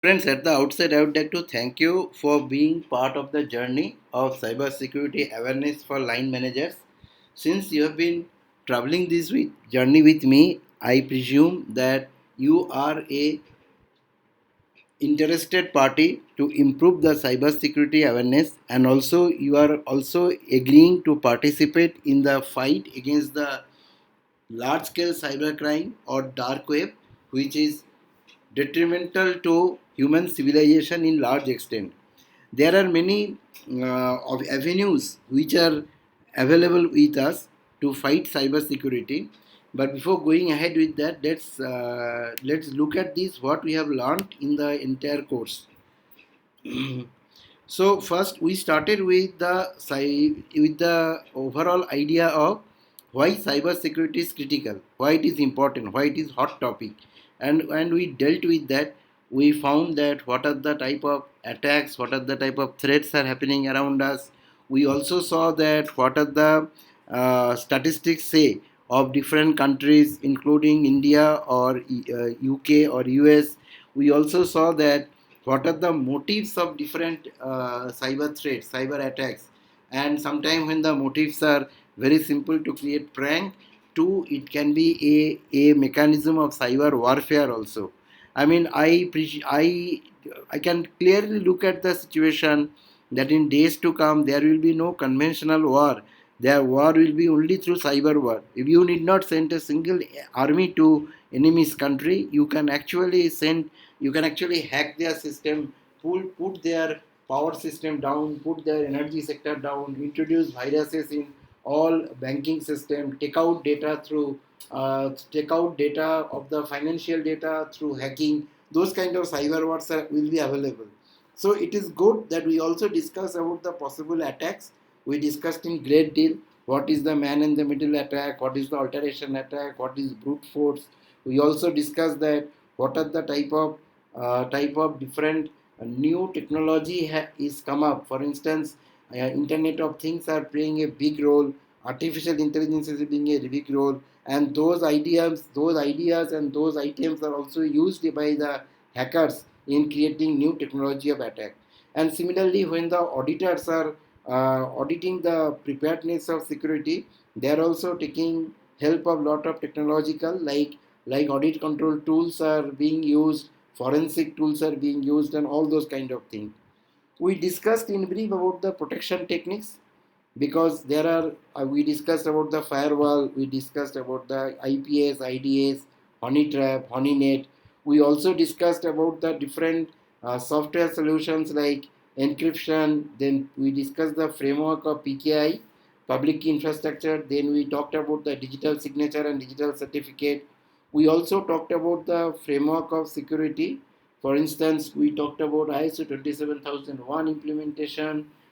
Friends, at the outset, I would like to thank you for being part of the journey of cybersecurity awareness for line managers. Since you have been traveling this journey with me, I presume that you are a interested party to improve the cybersecurity awareness, and also you are also agreeing to participate in the fight against the large scale cybercrime or dark web, which is detrimental to human civilization in large extent. There are many of avenues which are available with us to fight cybersecurity. But before going ahead with that, let's look at this what we have learned in the entire course. So first we started with the overall idea of why cybersecurity is critical, why it is important, why it is hot topic, and we dealt with that. We found that what are the type of attacks, what are the type of threats are happening around us. We also saw that what are the statistics say of different countries, including India or UK or US. We also saw that what are the motives of different cyber threats, cyber attacks, and sometimes when the motives are very simple to create prank, two, it can be a mechanism of cyber warfare also. I mean, I can clearly look at the situation that in days to come there will be no conventional war. Their war will be only through cyber war. If you need not send a single army to enemy's country, you can actually hack their system, put their power system down, put their energy sector down, introduce viruses in all banking system, take out data of the financial data through hacking. Those kind of cyber wars will be available. So it is good that we also discuss about the possible attacks. We discussed in great deal what is the man in the middle attack, what is the alteration attack, what is brute force. We also discussed that what are the type of different new technology is come up. For instance, Internet of Things are playing a big role. Artificial intelligence is playing a big role, and those ideas, and those items are also used by the hackers in creating new technology of attack. And similarly, when the auditors are auditing the preparedness of security, they are also taking help of lot of technological like audit control tools are being used, forensic tools are being used, and all those kind of things. We discussed in brief about the protection techniques, because there are we discussed about the firewall, we discussed about the IPS, IDS, honey trap, honey net. We also discussed about the different software solutions like encryption. Then we discussed the framework of PKI, public key infrastructure. Then we talked about the digital signature and digital certificate. We also talked about the framework of security. For instance, we talked about ISO 27001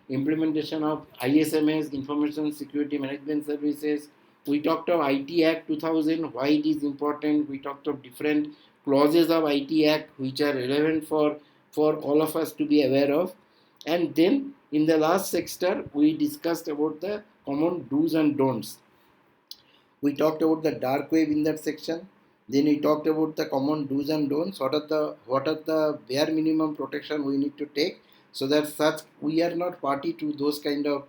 implementation of ISMS, Information Security Management Services. We talked of IT Act 2000, why it is important. We talked of different clauses of IT Act which are relevant for all of us to be aware of. And then in the last sector, we discussed about the common do's and don'ts. We talked about the dark web in that section. Then we talked about the common do's and don'ts. What are the bare minimum protection we need to take, so that such we are not party to those kind of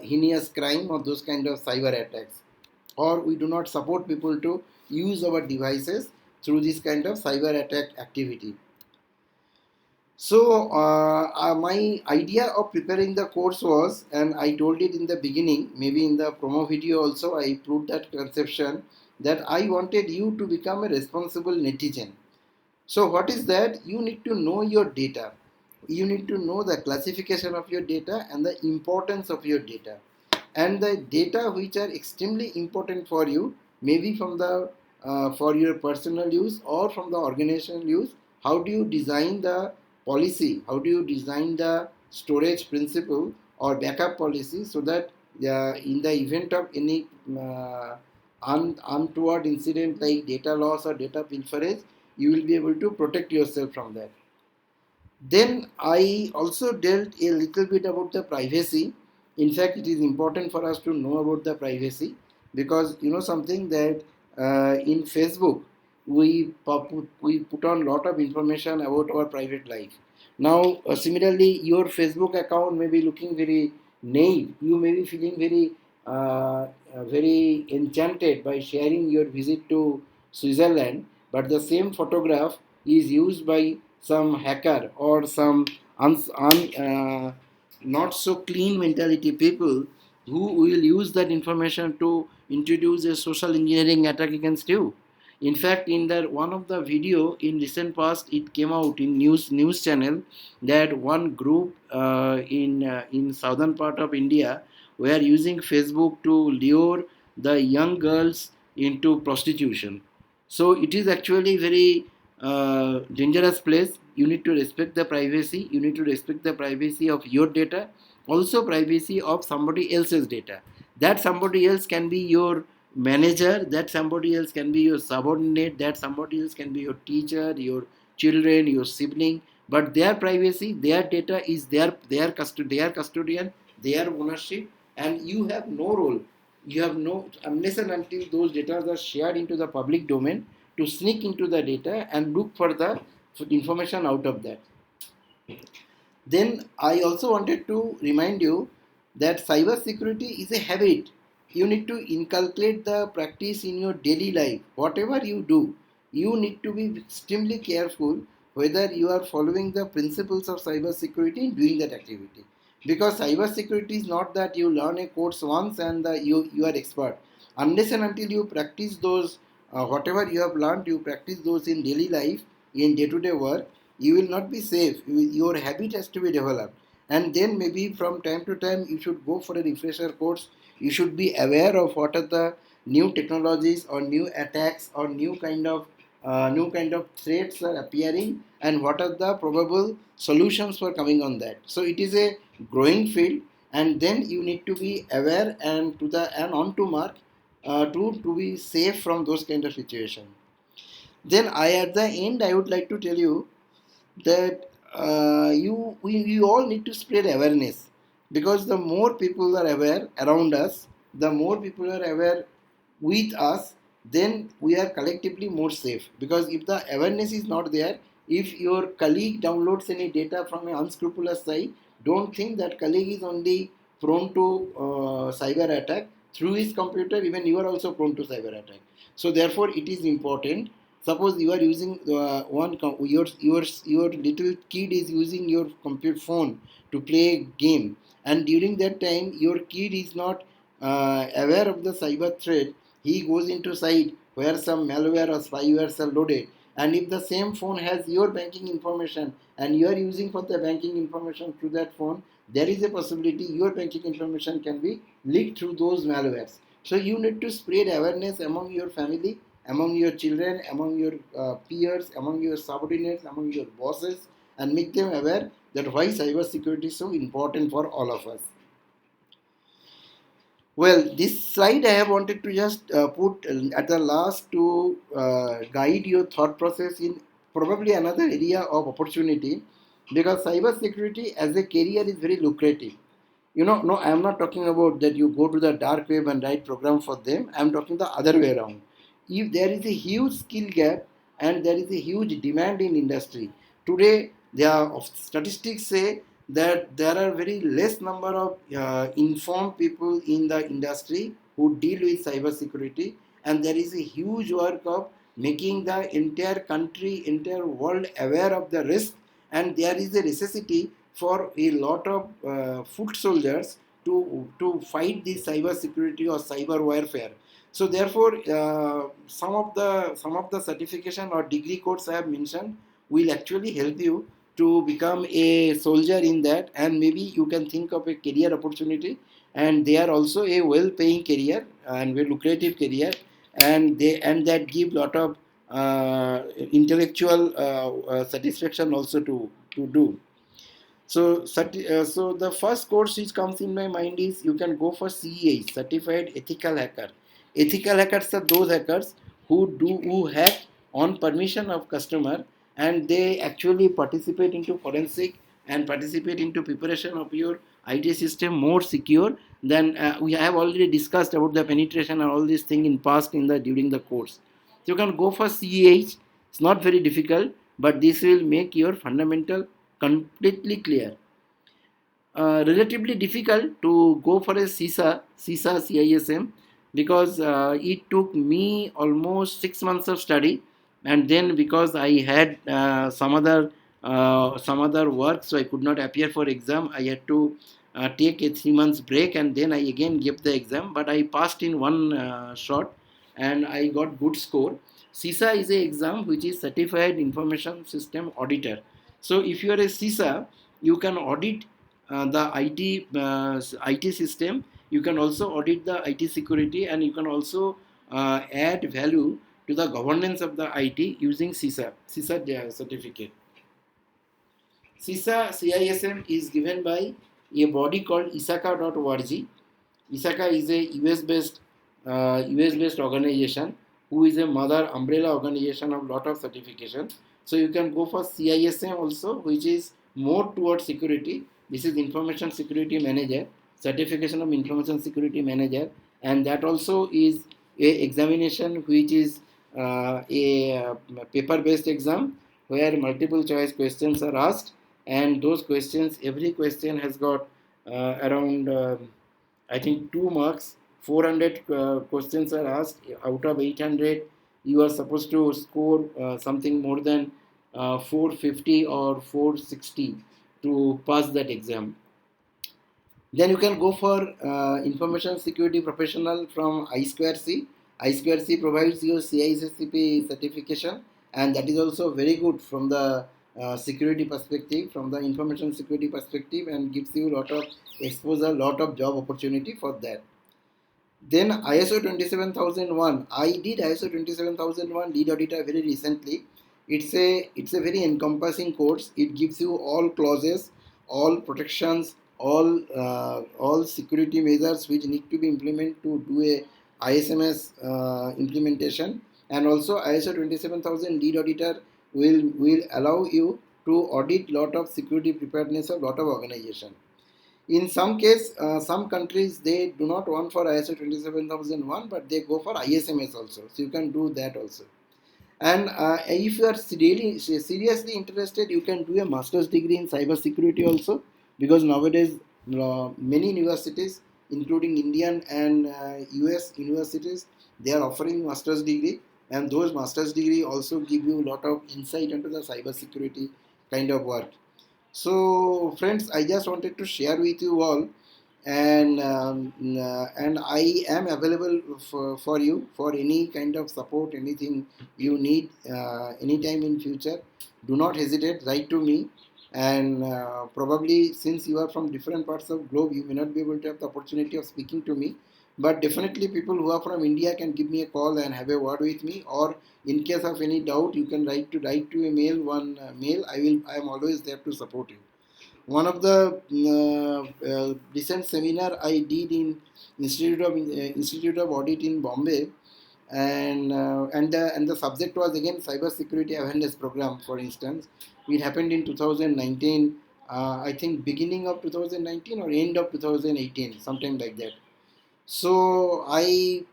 heinous crime or those kind of cyber attacks, or we do not support people to use our devices through this kind of cyber attack activity. So my idea of preparing the course was, and I told it in the beginning, maybe in the promo video also I proved that conception, that I wanted you to become a responsible netizen. So what is that? You need to know your data. You need to know the classification of your data and the importance of your data. And the data which are extremely important for you, maybe from the for your personal use or from the organizational use. How do you design the policy? How do you design the storage principle or backup policy, so that in the event of any untoward incident like data loss or data pilferage, you will be able to protect yourself from that. Then I also dealt a little bit about the privacy. In fact, it is important for us to know about the privacy, because you know something that in Facebook, we put on lot of information about our private life. Now, similarly, your Facebook account may be looking very naive. You may be feeling very enchanted by sharing your visit to Switzerland, but the same photograph is used by some hacker or some not so clean mentality people who will use that information to introduce a social engineering attack against you. In fact, in the one of the video in recent past, it came out in news channel that one group in southern part of India were using Facebook to lure the young girls into prostitution. So it is actually very dangerous place. You need to respect the privacy. You need to respect the privacy of your data, also privacy of somebody else's data. That somebody else can be your manager, that somebody else can be your subordinate, that somebody else can be your teacher, your children, your sibling. But their privacy, their data is their custodian, their ownership, and you have no role. You have no, unless and until those data are shared into the public domain, to sneak into the data and look for the information out of that. Then I also wanted to remind you that cybersecurity is a habit. You need to inculcate the practice in your daily life. Whatever you do, you need to be extremely careful whether you are following the principles of cybersecurity in doing that activity. Because cybersecurity is not that you learn a course once and you are expert. Unless and until you practice those, whatever you have learned, you practice those in daily life, in day-to-day work, you will not be safe. Your habit has to be developed, and then maybe from time to time you should go for a refresher course. You should be aware of what are the new technologies or new attacks or new kind of threats are appearing, and what are the probable solutions for coming on that. So it is a growing field, and then you need to be aware and on to mark to be safe from those kind of situations. Then at the end I would like to tell you that you all need to spread awareness, because the more people are aware around us, the more people are aware with us, then we are collectively more safe. Because if the awareness is not there, if your colleague downloads any data from an unscrupulous site, don't think that colleague is only prone to cyber attack. Through his computer, even you are also prone to cyber attack. So therefore it is important. Suppose you are using your little kid is using your computer phone to play a game, and during that time your kid is not aware of the cyber threat. He goes into site where some malware or spyware are loaded, and if the same phone has your banking information and you are using for the banking information through that phone, there is a possibility your banking information can be leaked through those malwares. So you need to spread awareness among your family, among your children, among your peers, among your subordinates, among your bosses, and make them aware that why cybersecurity is so important for all of us. Well, this slide I have wanted to just put at the last to guide your thought process in probably another area of opportunity, because cybersecurity as a career is very lucrative. No, I am not talking about that you go to the dark web and write program for them. I am talking the other way around. If there is a huge skill gap and there is a huge demand in industry today, there are statistics say that there are very less number of informed people in the industry who deal with cybersecurity, and there is a huge work of making the entire country, entire world aware of the risk, and there is a necessity for a lot of foot soldiers to fight this cyber security or cyber warfare. So therefore, some of the certification or degree course I have mentioned will actually help you to become a soldier in that, and maybe you can think of a career opportunity, and they are also a well-paying career and very lucrative career, and that give lot of intellectual satisfaction also to do. So the first course which comes in my mind is you can go for CEA, Certified Ethical Hacker. Ethical hackers are those hackers who hack on permission of customer, and they actually participate into forensic and participate into preparation of your IT system more secure than we have already discussed about the penetration and all these things in past in the during the course. So you can go for CEH. It's not very difficult, but this will make your fundamental completely clear. Relatively difficult to go for a CISA CISM, because it took me almost 6 months of study, and then because I had some other work, so I could not appear for exam. I had to take a 3 months break, and then I again gave the exam. But I passed in one shot, and I got good score. CISA is a exam which is Certified Information System Auditor. So if you are a CISA, you can audit the IT system. You can also audit the IT security, and you can also add value to the governance of the IT using CISA certificate. CISA CISM is given by a body called isaka.org. Isaka is a US based organization who is a mother umbrella organization of lot of certification. So you can go for CISM also, which is more towards security. This is Information Security Manager, certification of Information Security Manager, and that also is a examination which is a paper-based exam where multiple choice questions are asked, and those questions, every question has got around I think 2 marks. 400 questions are asked. Out of 800, you are supposed to score something more than 450 or 460 to pass that exam. Then you can go for information security professional from I2C. I2C provides you CISSP certification, and that is also very good from the security perspective, from the information security perspective, and gives you a lot of exposure, lot of job opportunity for that. Then ISO 27001. I did ISO 27001 lead auditor very recently. It's a very encompassing course. It gives you all clauses, all protections, all security measures which need to be implemented to do a ISMS implementation. And also ISO 27000 lead auditor will allow you to audit lot of security preparedness of lot of organization. In some case, some countries, they do not want for ISO 27001, but they go for ISMS also. So you can do that also. And if you are really seriously interested, you can do a master's degree in cybersecurity also, because nowadays many universities, including Indian and US universities, they are offering master's degree, and those master's degree also give you a lot of insight into the cybersecurity kind of work. So, friends, I just wanted to share with you all, and I am available for you for any kind of support, anything you need, anytime in future. Do not hesitate, write to me. And probably since you are from different parts of globe, you may not be able to have the opportunity of speaking to me. But definitely, people who are from India can give me a call and have a word with me. Or in case of any doubt, you can write to a mail. One mail. I am always there to support you. One of the recent seminar I did in Institute of Audit in Bombay, and the subject was again cyber security awareness program. For instance, it happened in 2019. I think beginning of 2019 or end of 2018, sometime like that. So I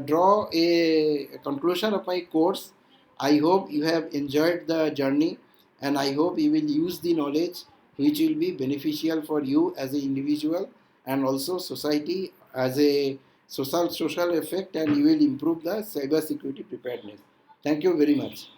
draw a conclusion of my course. I hope you have enjoyed the journey, and I hope you will use the knowledge which will be beneficial for you as an individual and also society as a social effect, and you will improve the cyber security preparedness. Thank you very much.